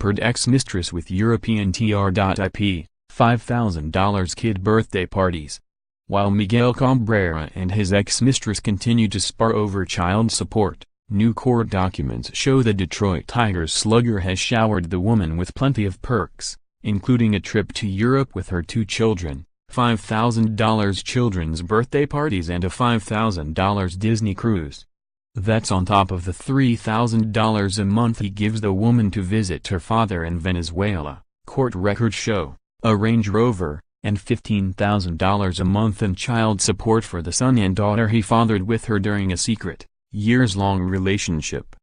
pampered ex-mistress with European tr.ip, $5,000 kid birthday parties. While Miguel Cabrera and his ex-mistress continue to spar over child support, new court documents show the Detroit Tigers slugger has showered the woman with plenty of perks, including a trip to Europe with her 2 children, $5,000 children's birthday parties and a $5,000 Disney cruise. That's on top of the $3,000 a month he gives the woman to visit her father in Venezuela, court records show, a Range Rover, and $15,000 a month in child support for the son and daughter he fathered with her during a secret, years-long relationship.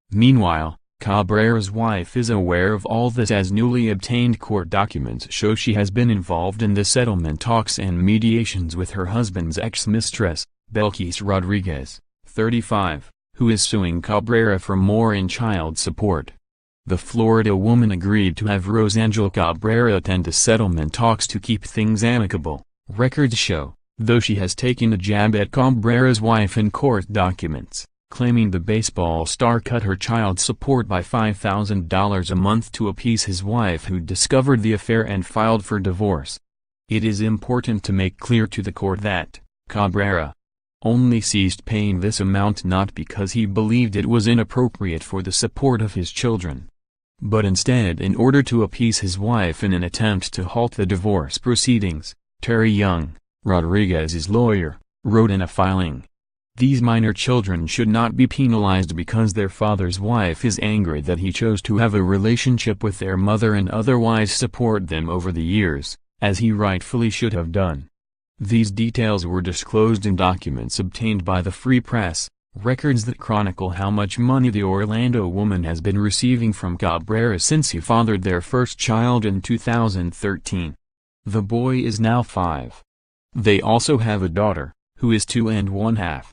Meanwhile, Cabrera's wife is aware of all this as newly obtained court documents show she has been involved in the settlement talks and mediations with her husband's ex-mistress, Belkis Rodriguez, 35, who is suing Cabrera for more in child support. The Florida woman agreed to have Rosangel Cabrera attend the settlement talks to keep things amicable, records show, though she has taken a jab at Cabrera's wife in court documents, claiming the baseball star cut her child support by $5,000 a month to appease his wife who discovered the affair and filed for divorce. It is important to make clear to the court that Cabrera only ceased paying this amount not because he believed it was inappropriate for the support of his children, but instead in order to appease his wife in an attempt to halt the divorce proceedings, Terry Young, Rodriguez's lawyer, wrote in a filing. These minor children should not be penalized because their father's wife is angry that he chose to have a relationship with their mother and otherwise support them over the years, as he rightfully should have done. These details were disclosed in documents obtained by the Free Press, records that chronicle how much money the Orlando woman has been receiving from Cabrera since he fathered their first child in 2013. The boy is now 5. They also have a daughter, who is 2 1/2.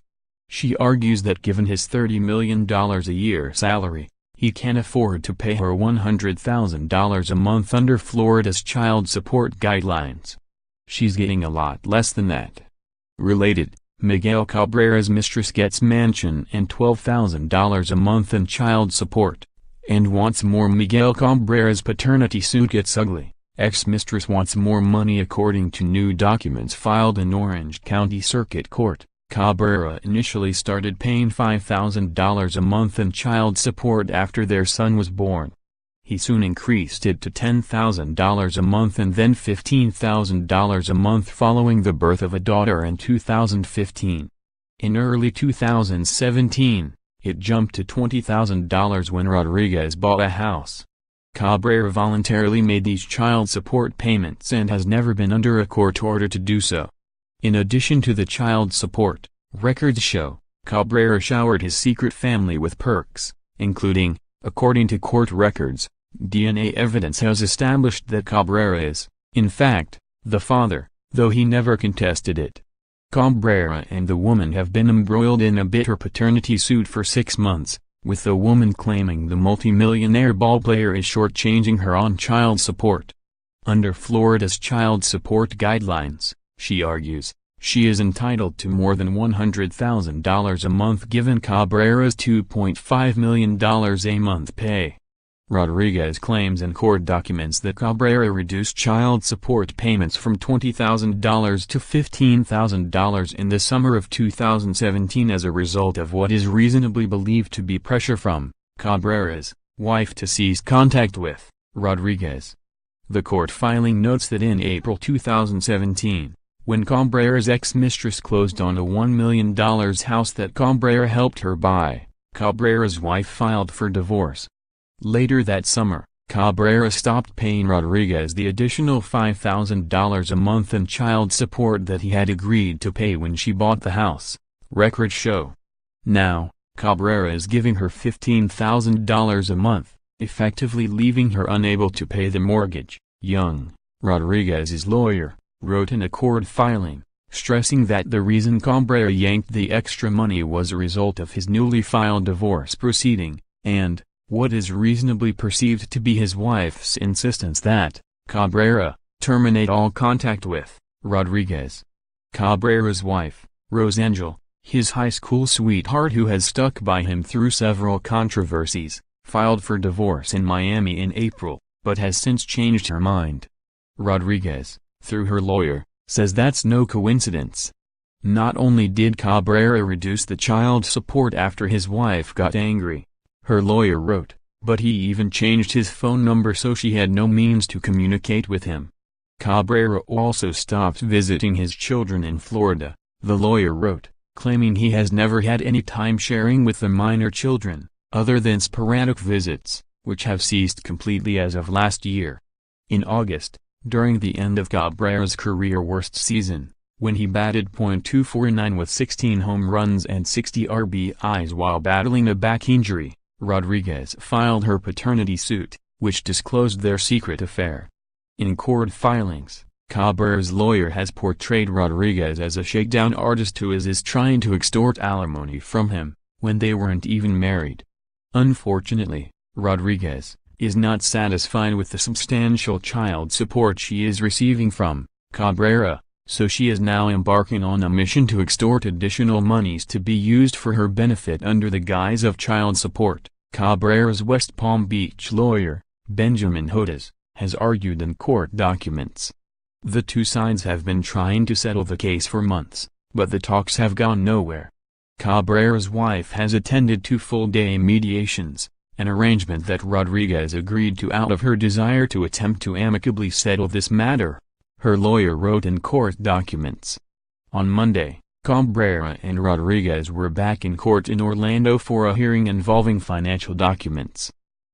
She argues that given his $30 million a year salary, he can afford to pay her $100,000 a month under Florida's child support guidelines. She's getting a lot less than that. Related, Miguel Cabrera's mistress gets mansion and $12,000 a month in child support, and wants more. Miguel Cabrera's paternity suit gets ugly. Ex-mistress wants more money. According to new documents filed in Orange County Circuit Court, Cabrera initially started paying $5,000 a month in child support after their son was born. He soon increased it to $10,000 a month and then $15,000 a month following the birth of a daughter in 2015. In early 2017, it jumped to $20,000 when Rodriguez bought a house. Cabrera voluntarily made these child support payments and has never been under a court order to do so. In addition to the child support, records show, Cabrera showered his secret family with perks, including, according to court records, DNA evidence has established that Cabrera is, in fact, the father, though he never contested it. Cabrera and the woman have been embroiled in a bitter paternity suit for 6 months, with the woman claiming the multimillionaire ballplayer is shortchanging her on child support. Under Florida's child support guidelines, she argues, she is entitled to more than $100,000 a month given Cabrera's $2.5 million a month pay. Rodriguez claims in court documents that Cabrera reduced child support payments from $20,000 to $15,000 in the summer of 2017 as a result of what is reasonably believed to be pressure from Cabrera's wife to cease contact with Rodriguez. The court filing notes that in April 2017, when Cabrera's ex-mistress closed on a $1 million house that Cabrera helped her buy, Cabrera's wife filed for divorce. Later that summer, Cabrera stopped paying Rodriguez the additional $5,000 a month in child support that he had agreed to pay when she bought the house, records show. Now, Cabrera is giving her $15,000 a month, effectively leaving her unable to pay the mortgage. Young, Rodriguez's lawyer, wrote in a court filing, stressing that the reason Cabrera yanked the extra money was a result of his newly filed divorce proceeding, and what is reasonably perceived to be his wife's insistence that Cabrera terminate all contact with Rodriguez. Cabrera's wife, Rosangel, his high school sweetheart who has stuck by him through several controversies, filed for divorce in Miami in April, but has since changed her mind. Rodriguez, through her lawyer, says that's no coincidence. Not only did Cabrera reduce the child support after his wife got angry, her lawyer wrote, but he even changed his phone number so she had no means to communicate with him. Cabrera also stopped visiting his children in Florida, the lawyer wrote, claiming he has never had any time sharing with the minor children, other than sporadic visits, which have ceased completely as of last year. In August, during the end of Cabrera's career worst season, when he batted .249 with 16 home runs and 60 RBIs while battling a back injury, Rodriguez filed her paternity suit, which disclosed their secret affair. In court filings, Cabrera's lawyer has portrayed Rodriguez as a shakedown artist who is trying to extort alimony from him, when they weren't even married. Unfortunately, Rodriguez is not satisfied with the substantial child support she is receiving from Cabrera, so she is now embarking on a mission to extort additional monies to be used for her benefit under the guise of child support. Cabrera's West Palm Beach lawyer, Benjamin Hodes, has argued in court documents. The two sides have been trying to settle the case for months, but the talks have gone nowhere. Cabrera's wife has attended 2 full-day mediations, an arrangement that Rodriguez agreed to out of her desire to attempt to amicably settle this matter, her lawyer wrote in court documents. On Monday, Cabrera and Rodriguez were back in court in Orlando for a hearing involving financial documents.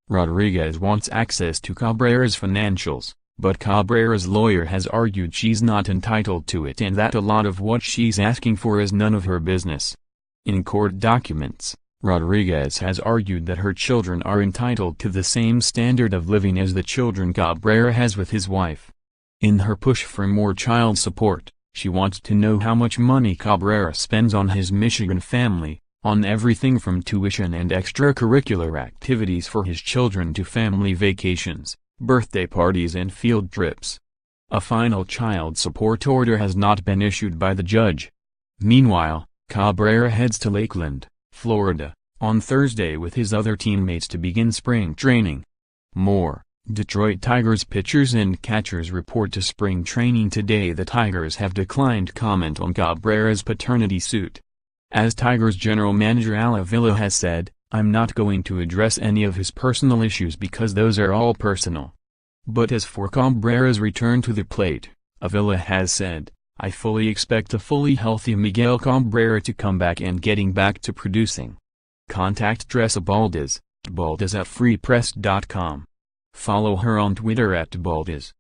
Rodriguez wants access to Cabrera's financials, but Cabrera's lawyer has argued she's not entitled to it and that a lot of what she's asking for is none of her business. In court documents, Rodriguez has argued that her children are entitled to the same standard of living as the children Cabrera has with his wife. In her push for more child support, she wants to know how much money Cabrera spends on his Michigan family, on everything from tuition and extracurricular activities for his children to family vacations, birthday parties and field trips. A final child support order has not been issued by the judge. Meanwhile, Cabrera heads to Lakeland, Florida, on Thursday with his other teammates to begin spring training. More, Detroit Tigers pitchers and catchers report to spring training today. The Tigers have declined comment on Cabrera's paternity suit. As Tigers general manager Al Avila has said, "I'm not going to address any of his personal issues because those are all personal." But as for Cabrera's return to the plate, Avila has said, "I fully expect a fully healthy Miguel Cabrera to come back and getting back to producing." Contact Tressa Baldes at freepress.com. Follow her on Twitter @Baldes.